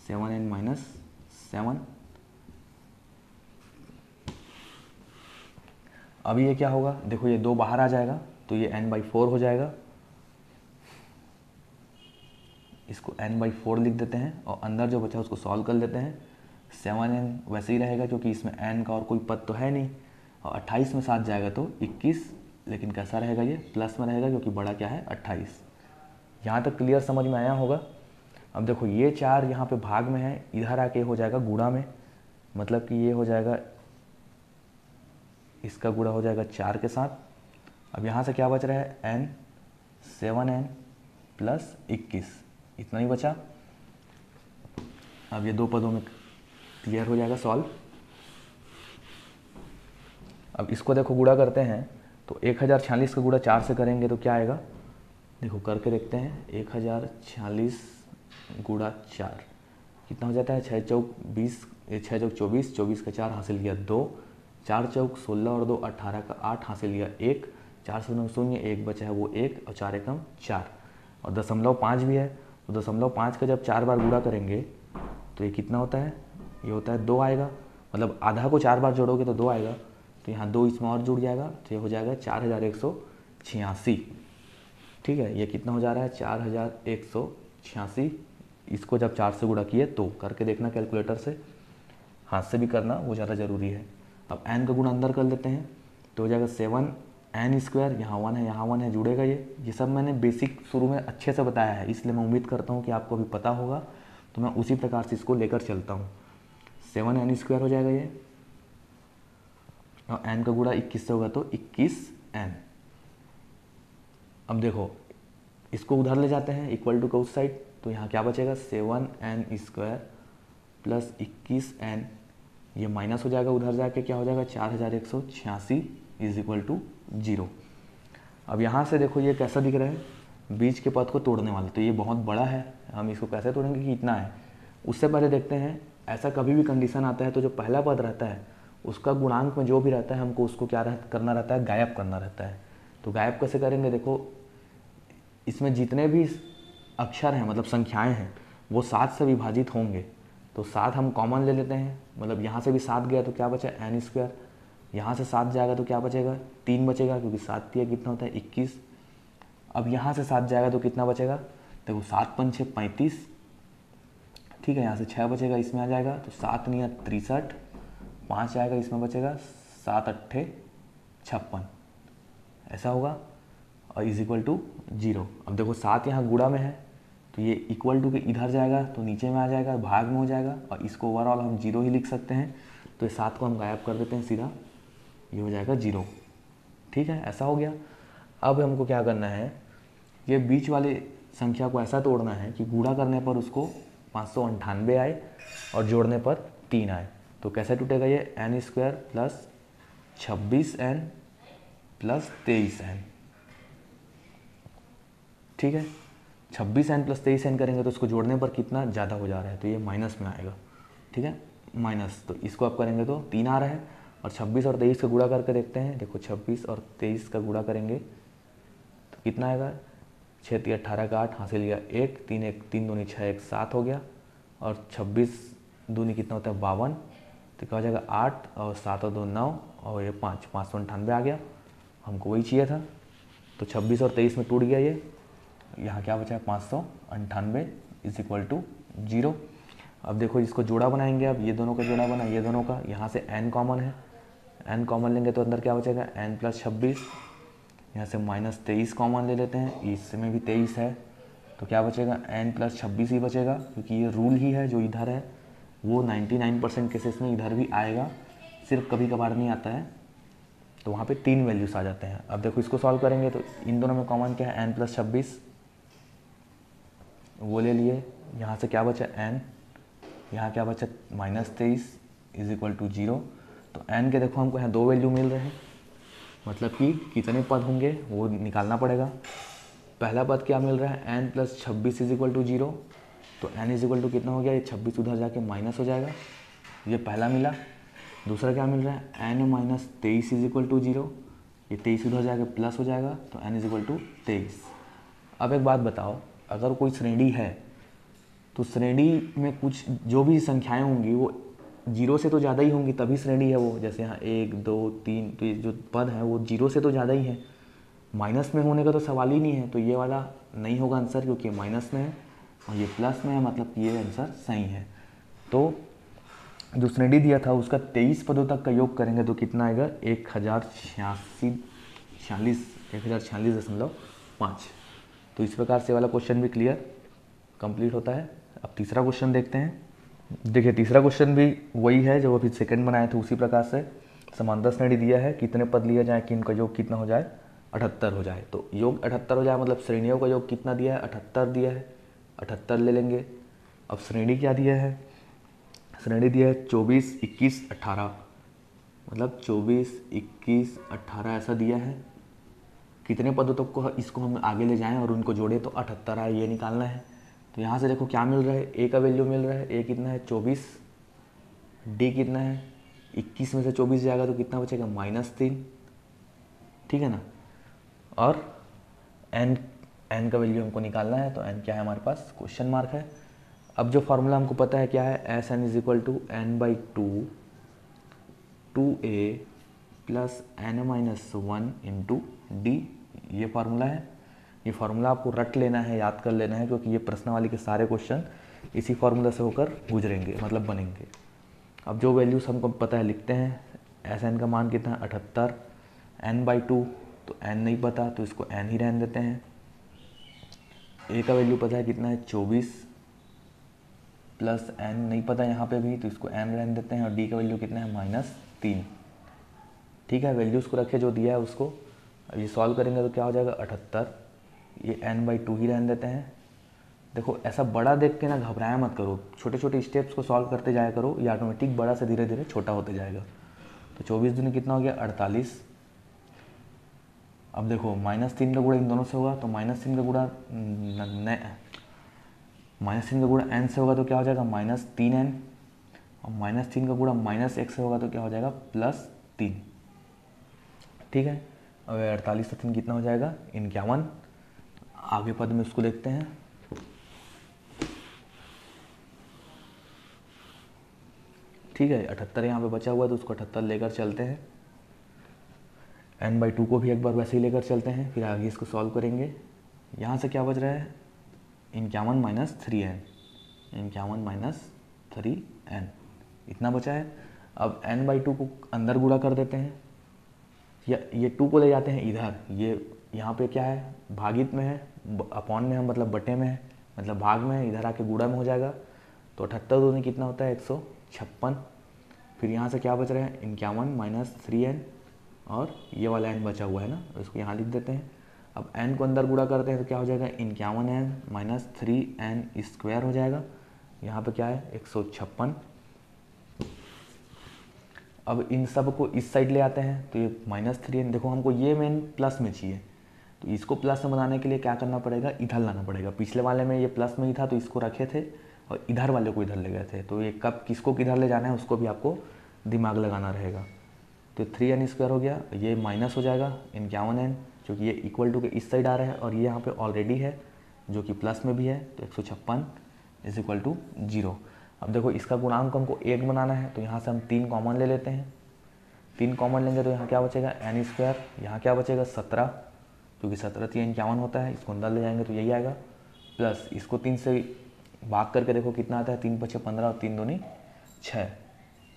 7n - 7। अब ये क्या होगा, देखो ये 2 बाहर आ जाएगा तो ये n/4 हो जाएगा, इसको n/4 लिख देते हैं और अंदर जो बचा उसको सॉल्व कर लेते हैं। 7n वैसे ही रहेगा क्योंकि इसमें n का और कोई पद तो है नहीं, और 28 में 7 जाएगा तो 21, लेकिन कैसा रहेगा ये प्लस में रहेगा क्योंकि बड़ा क्या है 28। यहाँ तक क्लियर समझ में आया होगा। अब देखो ये 4 यहाँ पे भाग में है, इधर आके हो जाएगा गुणा में, मतलब कि ये हो जाएगा, इसका गुणा हो जाएगा 4 के साथ। अब यहाँ से क्या बच रहा है n, 7n + 21, इतना ही बचा। अब ये 2 पदों में क्लियर हो जाएगा सॉल्व। अब इसको देखो गुणा करते हैं तो 1046 का गुणा 4 से करेंगे तो क्या आएगा, देखो करके देखते हैं। 1046 × 4 कितना हो जाता है, 6 चौक 20, 6 चौक 24, 24 का 4 हासिल किया 2, 4 चौक 16 और 2 18 का 8 हासिल किया 1, 4 शून्य 0, 1 बचा है वो 1 और 4 एकम 4, और 0.5 भी है, तो 0.5 का जब 4 बार गुणा करेंगे तो ये कितना होता है, ये होता है 2 आएगा, मतलब आधा को 4 बार जोड़ोगे तो 2 आएगा, तो यहाँ 2 इसमें और जुड़ जाएगा तो ये हो जाएगा 4186। ठीक है, ये कितना हो जा रहा है 4186। इसको जब 4 से गुणा किए तो करके देखना कैलकुलेटर से, हाथ से भी करना, वो ज़्यादा ज़रूरी है। अब n का गुणा अंदर कर लेते हैं तो हो जाएगा 7n², यहाँ 1 है यहाँ 1 है, जुड़ेगा ये सब मैंने बेसिक शुरू में अच्छे से बताया है, इसलिए मैं उम्मीद करता हूँ कि आपको भी पता होगा, तो मैं उसी प्रकार से इसको लेकर चलता हूँ। 7n² हो जाएगा ये, और n का गुणा 21 से होगा तो 21n। अब देखो इसको उधर ले जाते हैं इक्वल टू का उस साइड, तो यहाँ क्या बचेगा 7n² + 21n, ये माइनस हो जाएगा, उधर जाके क्या हो जाएगा 4186 = 0। अब यहाँ से देखो ये कैसा दिख रहा है, बीच के पद को तोड़ने वाला, तो ये बहुत बड़ा है, हम इसको कैसे तोड़ेंगे कि इतना है। उससे पहले देखते हैं, ऐसा कभी भी कंडीशन आता है तो जो पहला पद रहता है उसका गुणांक में जो भी रहता है हमको उसको क्या करना रहता है, गायब करना रहता है। तो गायब कैसे करेंगे, देखो इसमें जितने भी अक्षर हैं मतलब संख्याएं हैं वो 7 से विभाजित होंगे, तो 7 हम कॉमन ले लेते हैं, मतलब यहाँ से भी 7 गया तो क्या बचा n², यहाँ से 7 जाएगा तो क्या बचेगा 3 बचेगा, क्योंकि 7 3 कितना होता है 21। अब यहाँ से 7 जाएगा तो कितना बचेगा, देखो 7 5 6 35, ठीक है, यहाँ से 6 बचेगा, इसमें आ जाएगा तो 7 9 63, 5 आएगा इसमें बचेगा, 7 8 56, ऐसा होगा, और = 0। अब देखो 7 यहाँ गुणा में है तो ये इक्वल टू के इधर जाएगा तो नीचे में आ जाएगा, भाग में हो जाएगा, और इसको ओवरऑल हम 0 ही लिख सकते हैं, तो ये 7 को हम गायब कर देते हैं सीधा, ये हो जाएगा 0। ठीक है, ऐसा हो गया। अब हमको क्या करना है, ये बीच वाले संख्या को ऐसा तोड़ना है कि गुणा करने पर उसको 598 आए और जोड़ने पर 3 आए। तो कैसे टूटेगा ये, n² + 26n + 23n। ठीक है, 26n + 23n करेंगे तो उसको जोड़ने पर कितना ज़्यादा हो जा रहा है, तो ये माइनस में आएगा। ठीक है, माइनस, तो इसको आप करेंगे तो 3 आ रहा है, और 26 और 23 का गुणा करके देखते हैं। देखो 26 और 23 का गुणा करेंगे तो कितना आएगा, 6 3 18 का 8 हासिल किया 1, 3 1 3 2 6 1 7 हो गया, और 26 दूनी कितना होता है 52, तो क्या हो जाएगा 8 और 7 और 2 9, और ये 5 598 आ गया, हमको वही चाहिए था। तो 26 और 23 में टूट गया ये, यहाँ क्या बचा है 598 = 0। अब देखो इसको जोड़ा बनाएंगे, अब ये दोनों का जोड़ा बना, ये दोनों का, यहाँ से n कॉमन है, n कॉमन लेंगे तो अंदर क्या बचेगा n + 26, यहाँ से -23 कॉमन ले लेते हैं, इसमें भी 23 है तो क्या बचेगा n+26 ही बचेगा, क्योंकि ये रूल ही है जो इधर है वो 99% केसेस में इधर भी आएगा, सिर्फ कभी कभार नहीं आता है। तो वहाँ पे 3 वैल्यूज आ जाते हैं। अब देखो इसको सॉल्व करेंगे तो इन दोनों में कॉमन क्या है n+26 वो ले लिए, यहाँ से क्या बचा n, यहाँ क्या बचा -23 = 0। तो n के देखो हमको यहाँ 2 वैल्यू मिल रहे हैं, मतलब कि कितने पद होंगे वो निकालना पड़ेगा। पहला पद क्या मिल रहा है n+26 = 0, तो n कितना हो गया, ये 26 उधर जाके माइनस हो जाएगा, ये पहला मिला। दूसरा क्या मिल रहा है n-23 = 0, ये 23 उधर जाके प्लस हो जाएगा, तो n = 23। अब एक बात बताओ, अगर कोई श्रेणी है तो श्रेणी में कुछ जो भी संख्याएं होंगी वो 0 से तो ज़्यादा ही होंगी, तभी श्रेणी है वो। जैसे यहाँ 1 2 3, तो ये जो पद है वो 0 से तो ज़्यादा ही है, माइनस में होने का तो सवाल ही नहीं है। तो ये वाला नहीं होगा आंसर, क्योंकि माइनस में है और ये प्लस में है, मतलब कि ये आंसर सही है। तो जो श्रेणी दिया था उसका 23 पदों तक का योग करेंगे तो कितना आएगा 1046.5। तो इस प्रकार से वाला क्वेश्चन भी कंप्लीट होता है। अब तीसरा क्वेश्चन देखते हैं। देखिए तीसरा क्वेश्चन भी वही है जो अभी सेकंड बनाए थे, उसी प्रकार से समांतर श्रेणी दिया है, कितने पद लिया जाए कि इनका योग कितना हो जाए 78 हो जाए। तो योग 78 हो जाए, मतलब श्रेणियों का योग कितना दिया है 78 दिया है, 78 ले लेंगे। अब श्रेणी क्या दिया है, श्रेणी दिया है 24 21 18, मतलब 24 21 18 ऐसा दिया है। कितने पदों तक को इसको हम आगे ले जाएं और उनको जोड़े तो 78 आए, ये निकालना है। तो यहाँ से देखो क्या मिल रहा है, ए का वैल्यू मिल रहा है, ए कितना है 24, डी कितना है 21 में से 24 जाएगा तो कितना बचेगा -3, ठीक है ना। और एन का वैल्यू हमको निकालना है, तो एन क्या है हमारे पास क्वेश्चन मार्क है। अब जो फार्मूला हमको पता है क्या है, S N = n/2 2a + n-1 × d, ये फार्मूला है। ये फार्मूला आपको रट लेना है, याद कर लेना है, क्योंकि ये प्रश्नावली के सारे क्वेश्चन इसी फार्मूला से होकर गुजरेंगे, मतलब बनेंगे। अब जो वैल्यूज हमको पता है लिखते हैं। एस एन का मान कितना है 78, n/2 तो n नहीं पता तो इसको n ही रहने देते हैं। ए का वैल्यू पता है कितना है 24 प्लस n नहीं पता यहाँ पे भी, तो इसको n रहने देते हैं। और डी का वैल्यू कितना है -3, ठीक है। वैल्यूज़ को रखे जो दिया है उसको। अब ये सॉल्व करेंगे तो क्या हो जाएगा 78, ये n/2 ही रहने देते हैं। देखो ऐसा बड़ा देख के ना घबराया मत करो, छोटे छोटे स्टेप्स को सॉल्व करते जाया करो, ये ऑटोमेटिक बड़ा से धीरे धीरे छोटा होते जाएगा। तो 24 दूनी कितना हो गया 48। अब देखो -3 का गुणा इन दोनों से होगा, तो -3 का गुणा n से होगा तो क्या हो जाएगा -3n, और -3 का गुणा -1 से होगा तो क्या हो जाएगा +3, ठीक है। अब 48 से 3 कितना हो जाएगा 51। आगे पद में उसको देखते हैं। ठीक है 78 यहाँ पे बचा हुआ है, तो उसको 78 लेकर चलते हैं। n/2 को भी एक बार वैसे ही लेकर चलते हैं, फिर आगे इसको सॉल्व करेंगे। यहाँ से क्या बच रहा है 51 - 3n, 51 - 3n इतना बचा है। अब n/2 को अंदर गुणा कर देते हैं, या ये 2 को ले जाते हैं इधर, ये यहाँ पे क्या है भागित में है, अपॉन में है मतलब बटे में है, मतलब भाग में है, इधर आके गुणा में हो जाएगा। तो 78 दूनी कितना होता है 156। फिर यहाँ से क्या बच रहा है 51 - 3n, और ये वाला n बचा हुआ है ना, इसको यहाँ लिख देते हैं। अब n को अंदर गुणा करते हैं तो क्या हो जाएगा 51n - 3n² हो जाएगा। यहाँ पे क्या है 156। अब इन सब को इस साइड ले आते हैं तो ये -3n, देखो हमको ये मेन प्लस में चाहिए, तो इसको प्लस में बनाने के लिए क्या करना पड़ेगा इधर लाना पड़ेगा। पिछले वाले में ये प्लस में ही था तो इसको रखे थे, और इधर वाले को इधर ले गए थे, तो ये कब किसको किधर ले जाना है उसको भी आपको दिमाग लगाना रहेगा। तो 3n² हो गया, ये माइनस हो जाएगा 51n, क्योंकि ये इक्वल टू के इस साइड आ रहा है, और ये यहाँ पे ऑलरेडी है जो कि प्लस में भी है, तो 156 = 0। अब देखो इसका गुणांक हमको 1 बनाना है, तो यहाँ से हम 3 कॉमन ले लेते हैं। 3 कॉमन लेंगे तो यहाँ क्या बचेगा n², यहाँ क्या बचेगा 17, क्योंकि 17 3 51 होता है, इसको अंदर ले जाएंगे तो यही आएगा, प्लस इसको 3 से भाग करके देखो कितना आता है 3 × 5 = 15 और 3 दूनी 6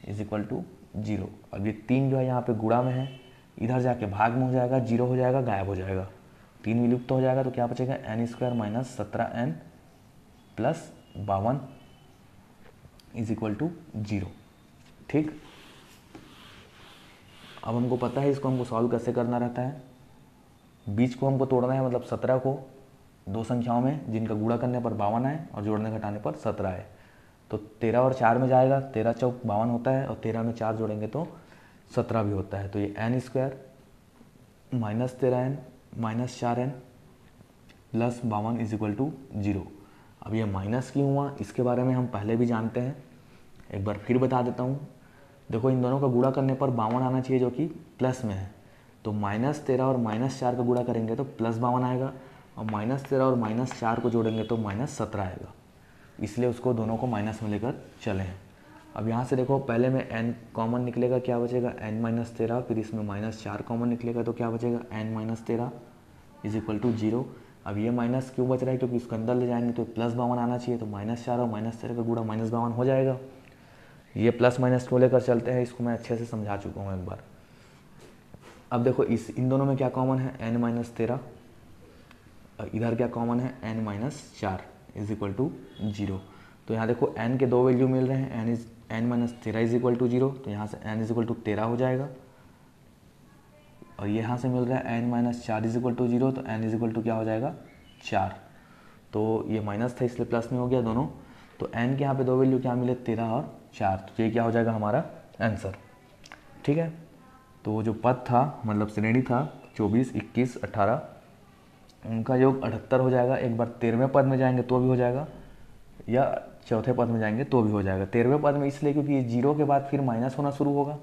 = 0। अब ये 3 जो है यहाँ पे गुणा में है, इधर जाके भाग में हो जाएगा, 0 हो जाएगा, गायब हो जाएगा, 3 विलुप्त हो जाएगा। तो क्या बचेगा, n² minus 17n plus 52 is equal to 0। ठीक, अब हमको पता है इसको हमको सॉल्व कैसे करना रहता है। बीच को हमको तोड़ना है, मतलब 17 को दो संख्याओं में जिनका गुणा करने पर 52 आए और जोड़ने घटाने पर 17 आए। तो 13 और 4 में जाएगा, 13 चौक 52 होता है और 13 में 4 जोड़ेंगे तो 17 भी होता है। तो ये n² minus 13n minus 4n plus 52 is equal to 0। अब ये माइनस क्यों हुआ इसके बारे में हम पहले भी जानते हैं, एक बार फिर बता देता हूँ। देखो इन दोनों का गुणा करने पर 52 आना चाहिए जो कि प्लस में है, तो -13 और -4 का गुणा करेंगे तो +52 आएगा और -13 और -4 को जोड़ेंगे तो -17 आएगा, इसलिए उसको दोनों को माइनस में लेकर चले हैं। अब यहाँ से देखो पहले में n कॉमन निकलेगा, क्या बचेगा n-13, फिर इसमें -4 कॉमन निकलेगा तो क्या बचेगा n-13 इज इक्वल टू 0। अब ये माइनस क्यों बच रहा है, क्योंकि इसको अंदर ले जाएंगे तो +52 आना चाहिए, तो -4 और -13 का गुणा -52 हो जाएगा। ये प्लस माइनस को लेकर चलते हैं, इसको मैं अच्छे से समझा चुका हूँ एक बार। अब देखो इन दोनों में क्या कॉमन है n-13, इधर क्या कॉमन है n-4 इज इक्वल टू 0। तो यहाँ देखो n के दो वैल्यू मिल रहे हैं, n-13 इज इक्वल टू 0, तो यहाँ से n इज इक्वल टू 13 हो जाएगा। और यहाँ से मिल रहा है n-4 इज इक्वल टू 0, तो n इज इक्वल टू क्या हो जाएगा 4। तो ये माइनस था इसलिए प्लस में हो गया दोनों। तो n के यहाँ पे दो वैल्यू क्या मिले 13 और 4, तो ये क्या हो जाएगा हमारा आंसर। ठीक है, तो जो पद था मतलब श्रेणी था 24, 21, 18, उनका योग 78 हो जाएगा। एक बार 13वें पद में जाएंगे तो भी हो जाएगा, या चौथे पद में जाएंगे तो भी हो जाएगा। 13वें पद में इसलिए क्योंकि ये 0 के बाद फिर माइनस होना शुरू होगा,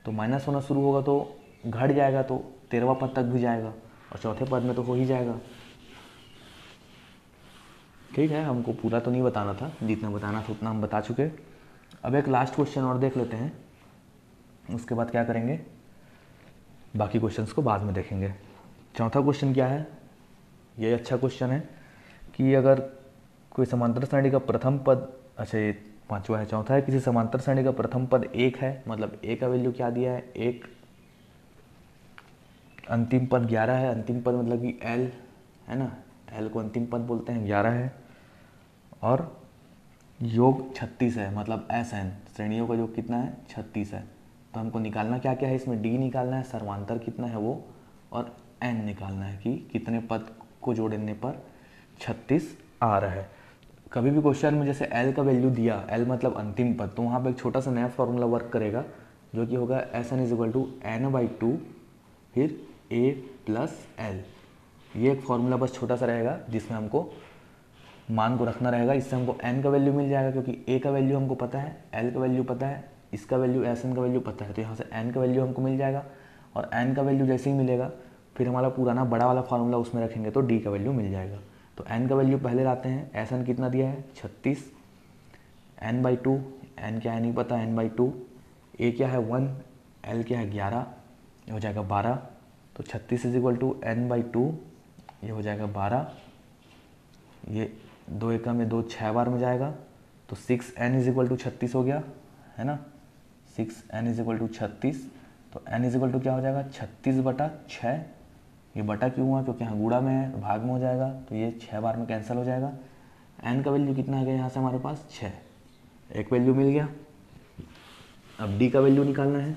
तो माइनस होना शुरू होगा तो घट जाएगा, तो 13वां पद तक भी जाएगा और चौथे पद में तो हो ही जाएगा। ठीक है, हमको पूरा तो नहीं बताना था, जितना बताना था उतना हम बता चुके। अब एक लास्ट क्वेश्चन और देख लेते हैं, उसके बाद क्या करेंगे, बाकी क्वेश्चंस को बाद में देखेंगे। चौथा क्वेश्चन क्या है, ये अच्छा क्वेश्चन है कि अगर कोई समांतर श्रेणी का प्रथम पद, अच्छा ये पांचवा है, चौथा है किसी समांतर श्रेणी का प्रथम पद 1 है, मतलब a का वैल्यू क्या दिया है 1, अंतिम पद 11 है, अंतिम पद मतलब कि l है ना, l को अंतिम पद बोलते हैं, 11 है, और योग 36 है, मतलब SN श्रेणियों का योग कितना है 36 है। तो हमको निकालना क्या क्या है इसमें, d निकालना है, सर्वांतर कितना है वो, और n निकालना है कि कितने पद को जोड़ने पर 36 आ रहा है। कभी भी क्वेश्चन में जैसे l का वैल्यू दिया, l मतलब अंतिम पद, तो वहाँ पे एक छोटा सा नया फॉर्मूला वर्क करेगा जो कि होगा SN is equal to n/2 फिर a प्लस l। ये एक फॉर्मूला बस छोटा सा रहेगा जिसमें हमको मान को रखना रहेगा। इससे हमको n का वैल्यू मिल जाएगा, क्योंकि a का वैल्यू हमको पता है, l का वैल्यू पता है, इसका वैल्यू SN का वैल्यू पता है, तो यहाँ से n का वैल्यू हमको मिल जाएगा। और n का वैल्यू जैसे ही मिलेगा फिर हमारा पुराना बड़ा वाला फार्मूला उसमें रखेंगे तो d का वैल्यू मिल जाएगा। तो n का वैल्यू पहले लाते हैं, SN कितना दिया है 36, n/2, n क्या है नहीं पता, n/2, a क्या है 1, l क्या है 11, ये हो जाएगा 12, तो 36 इज इक्वल टू n/2, ये हो जाएगा 12, ये 2 एकम में 2 6 बार में जाएगा, तो 6n इज इक्वल टू 36 हो गया है ना, 6n इज इक्वल टू 36, तो n इज इक्वल टू क्या हो जाएगा 36/6। ये बटा क्यों हुआ, क्योंकि यहाँ गुणा में है, भाग में हो जाएगा, तो ये 6 बार में कैंसिल हो जाएगा। n का वैल्यू कितना आ गया यहाँ से हमारे पास 6, एक वैल्यू मिल गया। अब d का वैल्यू निकालना है,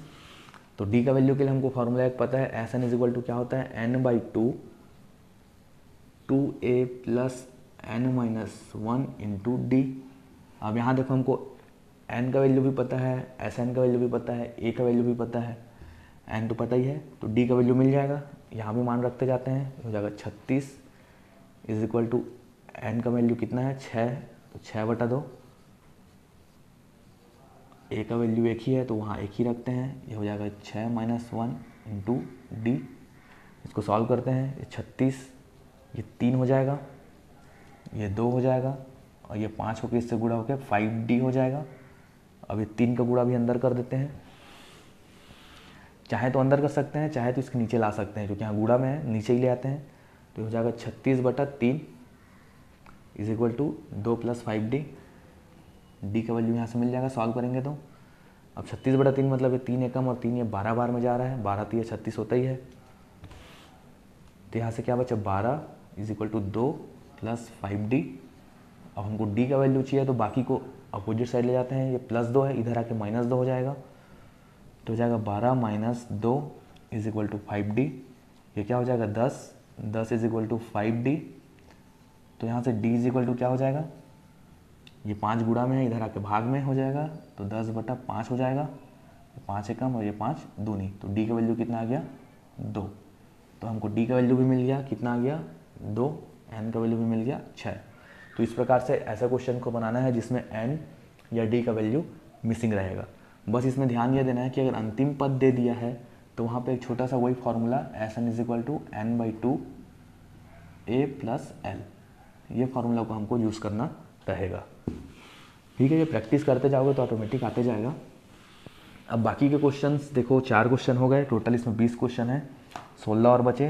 तो d का वैल्यू के लिए हमको फॉर्मूला एक पता है, SN इज इक्वल टू क्या होता है n/2 2a plus n-1 into d। अब यहाँ देखो हमको n का वैल्यू भी पता है, SN का वैल्यू भी पता है, a का वैल्यू भी पता है, n तो पता ही है, तो d का वैल्यू मिल जाएगा। यहाँ भी मान रखते जाते हैं, हो जाएगा 36 इज इक्वल टू n का वैल्यू कितना है 6, तो 6/2, a का वैल्यू एक ही है तो वहाँ एक ही रखते हैं, ये हो जाएगा 6-1 इंटू d। इसको सॉल्व करते हैं, ये 36, ये 3 हो जाएगा, ये 2 हो जाएगा, और ये 5 होकर इससे गुणा होकर 5d हो जाएगा। अब ये 3 का गुणा भी अंदर कर देते हैं, चाहे तो अंदर कर सकते हैं, चाहे तो इसके नीचे ला सकते हैं, क्योंकि यहाँ गुणा में है नीचे ही ले आते हैं, तो हो जाएगा 36/3 is equal to 2 + 5d। d का वैल्यू यहाँ से मिल जाएगा, सॉल्व करेंगे तो अब 36/3 मतलब ये 3 एकम और 3 ये 12 बार में जा रहा है, 12 3 36 होता ही है। तो यहाँ से क्या बचा 12 = 2 + 5d। अब हमको d का वैल्यू चाहिए तो बाकी को अपोजिट साइड ले जाते हैं, ये +2 है, इधर आके -2 हो जाएगा, तो हो जाएगा 12 - 2 = 5d। ये क्या हो जाएगा 10 = 5d। तो यहाँ से d = क्या हो जाएगा, ये 5 गुणा में है, इधर आके भाग में हो जाएगा, तो 10/5 हो जाएगा, 5 एकम और ये 5 दूनी, तो d का वैल्यू कितना आ गया 2। तो हमको d का वैल्यू भी मिल गया, कितना आ गया 2, n का वैल्यू भी मिल गया 6। तो इस प्रकार से ऐसा क्वेश्चन को बनाना है जिसमें n या d का वैल्यू मिसिंग रहेगा। बस इसमें ध्यान ये देना है कि अगर अंतिम पद दे दिया है तो वहाँ पे एक छोटा सा वही formula Sn = n/2 a + l, ये फार्मूला को हमको यूज़ करना रहेगा। ठीक है, ये प्रैक्टिस करते जाओगे तो ऑटोमेटिक आते जाएगा। अब बाकी के क्वेश्चंस देखो, 4 क्वेश्चन हो गए टोटल, इसमें 20 क्वेश्चन है, 16 और बचे,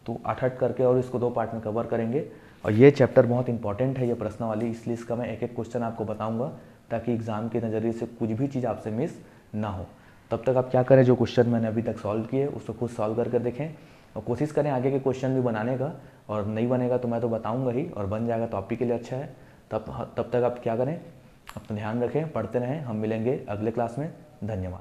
तो 8-8 करके और इसको 2 पार्ट में कवर करेंगे। और ये चैप्टर बहुत इंपॉर्टेंट है, ये प्रश्नावली, इसलिए इसका मैं एक एक क्वेश्चन आपको बताऊंगा ताकि एग्जाम के नज़रिए से कुछ भी चीज़ आपसे मिस ना हो। तब तक आप क्या करें, जो क्वेश्चन मैंने अभी तक सॉल्व किए उसको खुद सॉल्व करके देखें और कोशिश करें आगे के क्वेश्चन भी बनाने का, और नहीं बनेगा तो मैं तो बताऊँगा ही, और बन जाएगा तो आप ही के लिए अच्छा है। तब तक आप क्या करें, अपना ध्यान रखें, पढ़ते रहें। हम मिलेंगे अगले क्लास में। धन्यवाद।